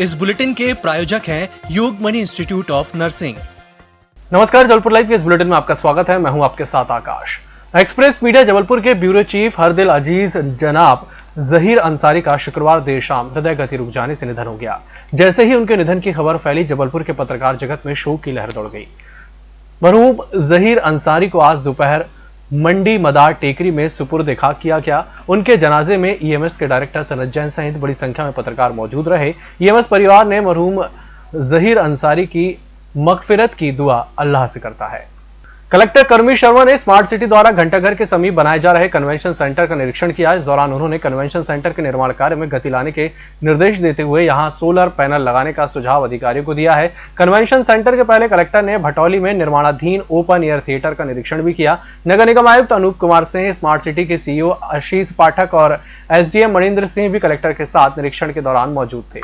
इस बुलेटिन के प्रायोजक हैं योगमणि इंस्टीट्यूट ऑफ नर्सिंग। नमस्कार, जबलपुर लाइव के इस बुलेटिन में आपका स्वागत है। मैं हूं आपके साथ आकाश। एक्सप्रेस मीडिया जबलपुर के ब्यूरो चीफ हरदिल अजीज जनाब जहीर अंसारी का शुक्रवार देर शाम हृदय गति रुक जाने से निधन हो गया। जैसे ही उनके निधन की खबर फैली, जबलपुर के पत्रकार जगत में शोक की लहर दौड़ गई। मरहूम जहीर अंसारी को आज दोपहर मंडी मदार टेकरी में सुपुर्द खाक किया गया। उनके जनाजे में ईएमएस के डायरेक्टर सनत जैन सहित बड़ी संख्या में पत्रकार मौजूद रहे। ईएमएस परिवार ने मरहूम जहीर अंसारी की मगफिरत की दुआ अल्लाह से करता है। कलेक्टर कर्मी शर्मा ने स्मार्ट सिटी द्वारा घंटाघर के समीप बनाए जा रहे कन्वेंशन सेंटर का निरीक्षण किया। इस दौरान उन्होंने कन्वेंशन सेंटर के निर्माण कार्य में गति लाने के निर्देश देते हुए यहां सोलर पैनल लगाने का सुझाव अधिकारियों को दिया है। कन्वेंशन सेंटर के पहले कलेक्टर ने भटौली में निर्माणाधीन ओपन एयर थिएटर का निरीक्षण भी किया। नगर निगम आयुक्त अनूप कुमार सिंह, स्मार्ट सिटी के सीईओ आशीष पाठक और एसडीएम मणिंद्र सिंह भी कलेक्टर के साथ निरीक्षण के दौरान मौजूद थे।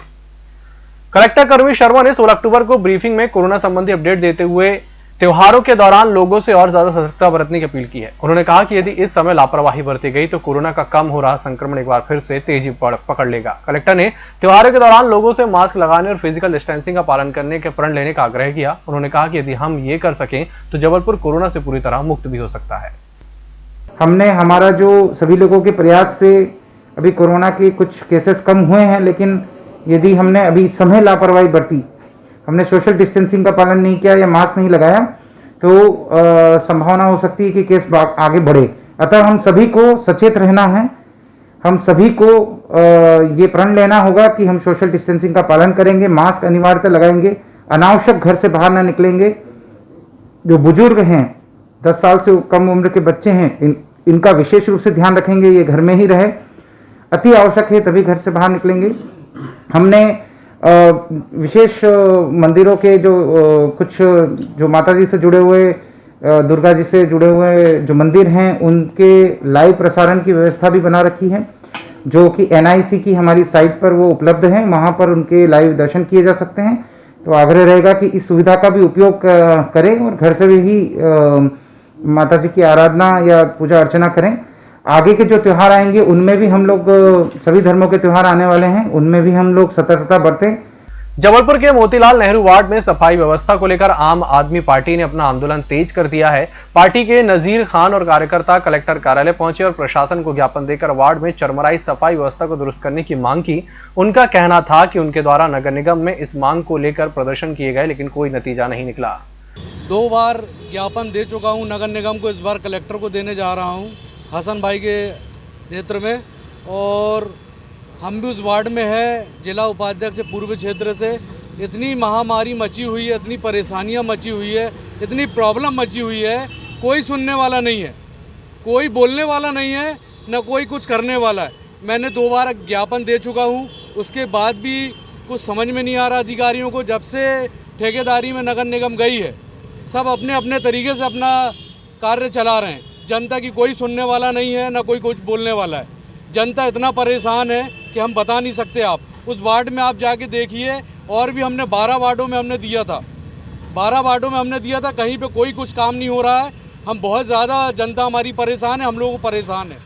कलेक्टर कर्मी शर्मा ने 16 अक्टूबर को ब्रीफिंग में कोरोना संबंधी अपडेट देते हुए त्योहारों के दौरान लोगों से और ज्यादा सतर्कता बरतने की अपील की है। उन्होंने कहा कि यदि इस समय लापरवाही बरती गई तो कोरोना का कम हो रहा संक्रमण एक बार फिर से तेजी पकड़ लेगा। कलेक्टर ने त्योहारों के दौरान लोगों से मास्क लगाने और फिजिकल डिस्टेंसिंग का पालन करने के प्रण लेने का आग्रह किया। उन्होंने कहा कि यदि हम ये कर सकें तो जबलपुर कोरोना से पूरी तरह मुक्त भी हो सकता है। हमने हमारा जो सभी लोगों के प्रयास से अभी कोरोना के कुछ केसेस कम हुए हैं, लेकिन यदि हमने अभी समय लापरवाही बरती, हमने सोशल डिस्टेंसिंग का पालन नहीं किया या मास्क नहीं लगाया, तो संभावना हो सकती है कि केस आगे बढ़े। अतः हम सभी को सचेत रहना है। हम सभी को ये प्रण लेना होगा कि हम सोशल डिस्टेंसिंग का पालन करेंगे, मास्क अनिवार्यतः लगाएंगे, अनावश्यक घर से बाहर ना निकलेंगे। जो बुजुर्ग हैं, 10 साल से कम उम्र के बच्चे हैं, इनका विशेष रूप से ध्यान रखेंगे, ये घर में ही रहे। अति आवश्यक है तभी घर से बाहर निकलेंगे। हमने विशेष मंदिरों के जो कुछ जो माता जी से जुड़े हुए, दुर्गा जी से जुड़े हुए जो मंदिर हैं, उनके लाइव प्रसारण की व्यवस्था भी बना रखी है, जो कि एनआईसी की हमारी साइट पर वो उपलब्ध है। वहाँ पर उनके लाइव दर्शन किए जा सकते हैं। तो आग्रह रहेगा कि इस सुविधा का भी उपयोग करें और घर से भी माता जी की आराधना या पूजा अर्चना करें। आगे के जो त्योहार आएंगे उनमें भी हम लोग, सभी धर्मों के त्योहार आने वाले हैं, उनमें भी हम लोग सतर्कता बरतें। जबलपुर के मोतीलाल नेहरू वार्ड में सफाई व्यवस्था को लेकर आम आदमी पार्टी ने अपना आंदोलन तेज कर दिया है। पार्टी के नजीर खान और कार्यकर्ता कलेक्टर कार्यालय पहुंचे और प्रशासन को ज्ञापन देकर वार्ड में चरमराई सफाई व्यवस्था को दुरुस्त करने की मांग की। उनका कहना था कि उनके द्वारा नगर निगम में इस मांग को लेकर प्रदर्शन किए गए, लेकिन कोई नतीजा नहीं निकला। 2 बार ज्ञापन दे चुका हूँ नगर निगम को, इस बार कलेक्टर को देने जा रहा हूँ हसन भाई के नेतृत्व में। और हम भी उस वार्ड में है, जिला उपाध्यक्ष पूर्व क्षेत्र से। इतनी महामारी मची हुई है, इतनी परेशानियां मची हुई है, इतनी प्रॉब्लम मची हुई है, कोई सुनने वाला नहीं है, कोई बोलने वाला नहीं है, न कोई कुछ करने वाला है। मैंने 2 बार ज्ञापन दे चुका हूं, उसके बाद भी कुछ समझ में नहीं आ रहा अधिकारियों को। जब से ठेकेदारी में नगर निगम गई है, सब अपने अपने तरीके से अपना कार्य चला रहे हैं। जनता की कोई सुनने वाला नहीं है, ना कोई कुछ बोलने वाला है। जनता इतना परेशान है कि हम बता नहीं सकते। आप उस वार्ड में आप जाके देखिए, और भी हमने 12 वार्डों में हमने दिया था, 12 वार्डों में हमने दिया था, कहीं पे कोई कुछ काम नहीं हो रहा है। हम बहुत ज़्यादा, जनता हमारी परेशान है, हम लोग परेशान है।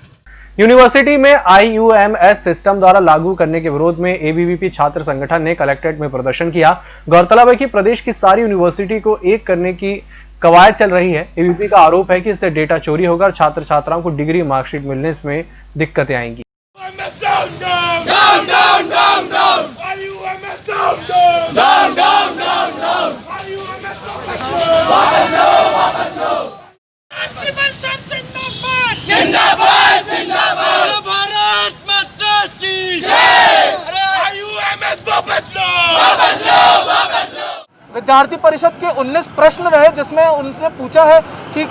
यूनिवर्सिटी में IUMS सिस्टम द्वारा लागू करने के विरोध में ABVP छात्र संगठन ने कलेक्ट्रेट में प्रदर्शन किया। गौरतलब है कि प्रदेश की सारी यूनिवर्सिटी को एक करने की कवायद चल रही है। ABVP का आरोप है कि इससे डेटा चोरी होगा और छात्र छात्राओं को डिग्री मार्कशीट मिलने में दिक्कतें आएंगी। विद्यार्थी परिषद के 19 प्रश्न रहे, जिसमें उनसे पूछा है कि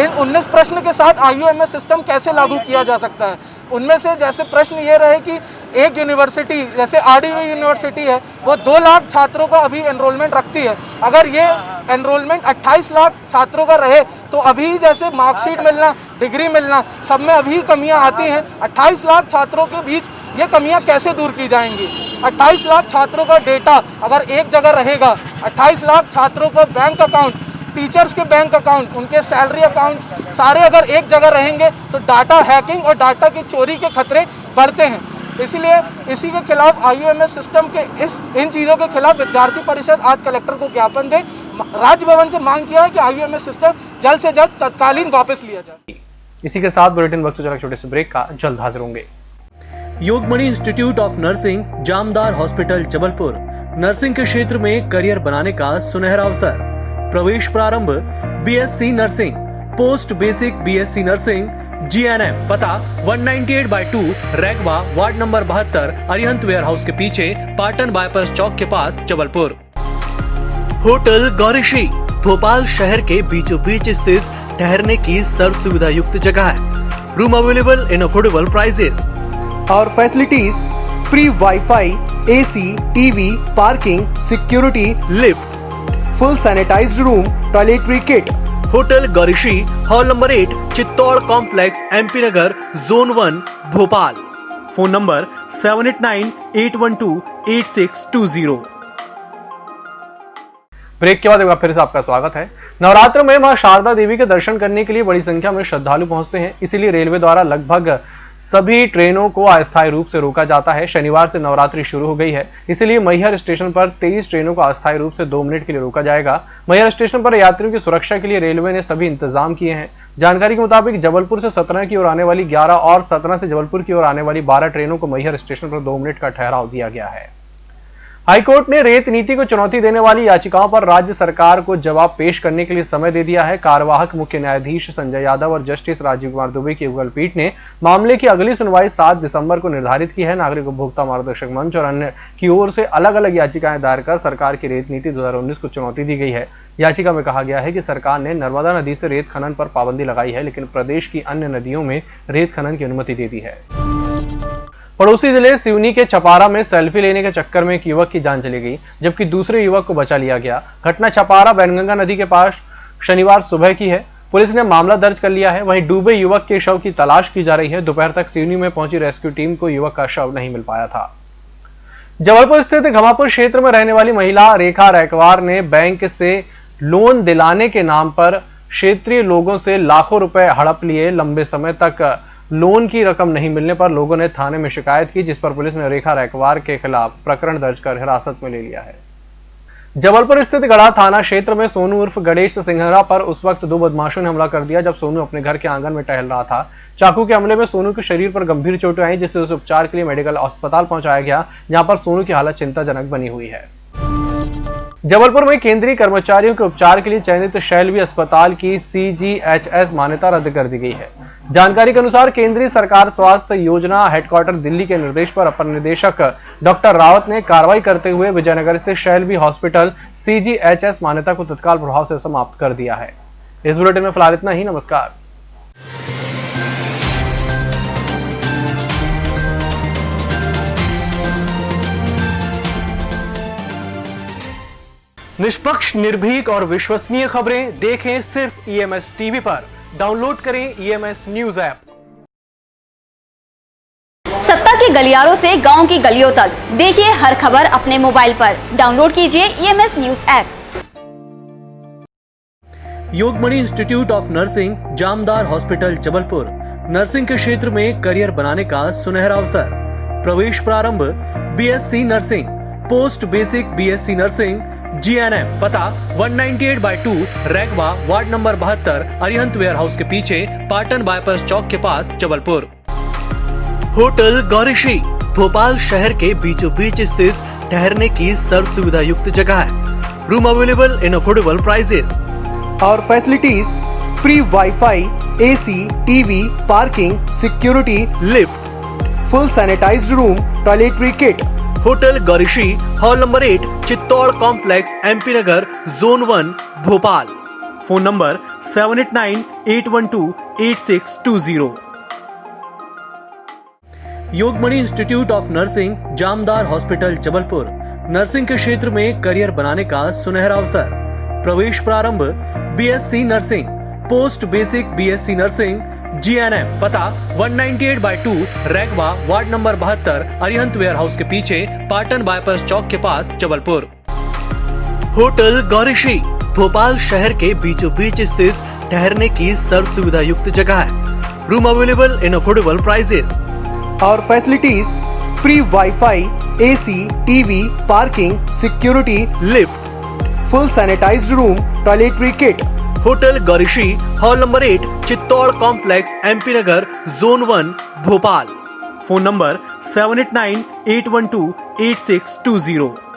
इन 19 प्रश्न के साथ IUMS सिस्टम कैसे लागू किया जा सकता है। उनमें से जैसे प्रश्न ये रहे कि एक यूनिवर्सिटी जैसे RDU यूनिवर्सिटी है, वो 2 लाख छात्रों का अभी एनरोलमेंट रखती है। अगर ये एनरोलमेंट 28 लाख छात्रों का रहे तो अभी जैसे मार्कशीट मिलना, डिग्री मिलना, सब में अभी कमियां आती हैं। 28 लाख छात्रों के बीच ये कमियां कैसे दूर की जाएंगी? 28 लाख छात्रों का डेटा अगर एक जगह रहेगा, 28 लाख छात्रों का बैंक अकाउंट, टीचर्स के बैंक अकाउंट, उनके सैलरी अकाउंट सारे अगर एक जगह रहेंगे तो डाटा हैकिंग और डाटा की चोरी के खतरे बढ़ते हैं। इसीलिए इसी के खिलाफ IUMS सिस्टम के इन चीज़ों के खिलाफ विद्यार्थी परिषद आज कलेक्टर को ज्ञापन दे राजभवन से मांग किया है कि IUMS सिस्टम जल्द से जल्द तत्कालीन वापस लिया जाए। इसी के साथ बुलेटिन वक्त चला छोटे से ब्रेक का, जल्द हाजिर होंगे। Yogmani institute of nursing, Jamdar hospital, Jabalpur. Nursing के क्षेत्र में करियर बनाने का सुनहरा अवसर। प्रवेश प्रारंभ BSc nursing, post basic BSc nursing, GNM। पता 198/2 Raigwa, ward number 72, Arihant warehouse के पीछे, पाटन बाईपास चौक के पास, जबलपुर। होटल गौरीश्री भोपाल शहर के बीचों बीच स्थित ठहरने की सर्व सुविधा युक्त जगह है। Room available in affordable prices और facilities free wifi, AC, TV, parking, security, lift, full sanitized room, toiletry kit. Hotel Gaurishree, hall number 8, Chittor complex, MP Nagar, zone 1, Bhopal. Phone number 7898128620। Break के बाद एक बार फिर से आपका स्वागत है। नवरात्र में मां शारदा देवी के दर्शन करने के लिए बड़ी संख्या में श्रद्धालु पहुंचते हैं, इसीलिए रेलवे द्वारा लगभग सभी ट्रेनों को अस्थायी रूप से रोका जाता है। शनिवार से नवरात्रि शुरू हो गई है, इसलिए मैहर स्टेशन पर 23 ट्रेनों को अस्थायी रूप से 2 मिनट के लिए रोका जाएगा। मैहर स्टेशन पर यात्रियों की सुरक्षा के लिए रेलवे ने सभी इंतजाम किए हैं। जानकारी के मुताबिक जबलपुर से सतना की ओर आने वाली 11 और सतना से जबलपुर की ओर आने वाली 12 ट्रेनों को मैहर स्टेशन पर 2 मिनट का ठहराव दिया गया है। हाईकोर्ट ने रेत नीति को चुनौती देने वाली याचिकाओं पर राज्य सरकार को जवाब पेश करने के लिए समय दे दिया है। कार्यवाहक मुख्य न्यायाधीश संजय यादव और जस्टिस राजीव कुमार दुबे की युगल पीठ ने मामले की अगली सुनवाई 7 दिसंबर को निर्धारित की है। नागरिक उपभोक्ता मार्गदर्शक मंच और अन्य की ओर से अलग अलग याचिकाएं दायर कर सरकार की रेत नीति 2019 को चुनौती दी गई है। याचिका में कहा गया है कि सरकार ने नर्मदा नदी से रेत खनन पर पाबंदी लगाई है, लेकिन प्रदेश की अन्य नदियों में रेत खनन की अनुमति दे दी है। पड़ोसी जिले सिवनी के छपारा में सेल्फी लेने के चक्कर में एक युवक की जान चली गई, जबकि दूसरे युवक को बचा लिया गया। घटना छपारा बैनगंगा नदी के पास शनिवार सुबह की है। पुलिस ने मामला दर्ज कर लिया है। वहीं डूबे युवक के शव की तलाश की जा रही है। दोपहर तक सिवनी में पहुंची रेस्क्यू टीम को युवक का शव नहीं मिल पाया था। जबलपुर स्थित घमापुर क्षेत्र में रहने वाली महिला रेखा रैकवार ने बैंक से लोन दिलाने के नाम पर क्षेत्रीय लोगों से लाखों रुपए हड़प लिए। लंबे समय तक लोन की रकम नहीं मिलने पर लोगों ने थाने में शिकायत की, जिस पर पुलिस ने रेखा रैकवार के खिलाफ प्रकरण दर्ज कर हिरासत में ले लिया है। जबलपुर स्थित गढ़ा थाना क्षेत्र में सोनू उर्फ गणेश सिंघरा पर उस वक्त 2 बदमाशों ने हमला कर दिया जब सोनू अपने घर के आंगन में टहल रहा था। चाकू के हमले में सोनू के शरीर पर गंभीर चोटें आई, जिससे उसे उपचार के लिए मेडिकल अस्पताल पहुंचाया गया, जहां पर सोनू की हालत चिंताजनक बनी हुई है। जबलपुर में केंद्रीय कर्मचारियों के उपचार के लिए चयनित शैलवी अस्पताल की CGHS मान्यता रद्द कर दी गई है। जानकारी के अनुसार केंद्रीय सरकार स्वास्थ्य योजना हेडक्वार्टर दिल्ली के निर्देश पर अपर निदेशक डॉक्टर रावत ने कार्रवाई करते हुए विजयनगर स्थित शैलवी हॉस्पिटल CGHS मान्यता को तत्काल प्रभाव से समाप्त कर दिया है। इस बुलेटिन में फिलहाल इतना ही। नमस्कार। निष्पक्ष, निर्भीक और विश्वसनीय खबरें देखें सिर्फ EMS टीवी पर। डाउनलोड करें EMS न्यूज ऐप। सत्ता के गलियारों से गांव की गलियों तक देखिए हर खबर अपने मोबाइल पर। डाउनलोड कीजिए EMS news app. Yogmani institute of nursing, Jamdar hospital, Jabalpur. Nursing के क्षेत्र में करियर बनाने का सुनहरा अवसर। प्रवेश प्रारंभ BSc nursing, post basic BSc nursing, GNM। पता 198/2 Raigwa, ward number 72, Arihant warehouse के पीछे, पाटन बाईपास चौक के पास, जबलपुर। होटल गौरीश्री भोपाल शहर के बीचों बीच स्थित ठहरने की सर्व सुविधा युक्त जगह है। Room available in affordable prices और facilities free wifi, AC, TV, parking, security, lift, full sanitized room, toiletry kit. Hotel Gaurishree, hall number 8, Chittor complex, MP Nagar, zone 1, Bhopal. Phone number 7898128620। Yogmani institute of nursing, Jamdar hospital, Jabalpur. Nursing के क्षेत्र में career बनाने का सुनहरा अवसर। प्रवेश प्रारंभ BSc nursing, post basic BSc nursing, GNM। पता 198/2 Raigwa, ward number 72, Arihant warehouse के पीछे, पाटन बाईपास चौक के पास, जबलपुर। होटल गौरीश्री भोपाल शहर के बीचों बीच स्थित ठहरने की सर्व सुविधा युक्त जगह है। Room available in affordable prices और facilities free wifi, AC, TV, parking, security, lift, full sanitized room, toiletry kit. Hotel Gaurishi, hall number 8, Chittor complex, MP Nagar, zone 1, Bhopal. Phone number 7898128620।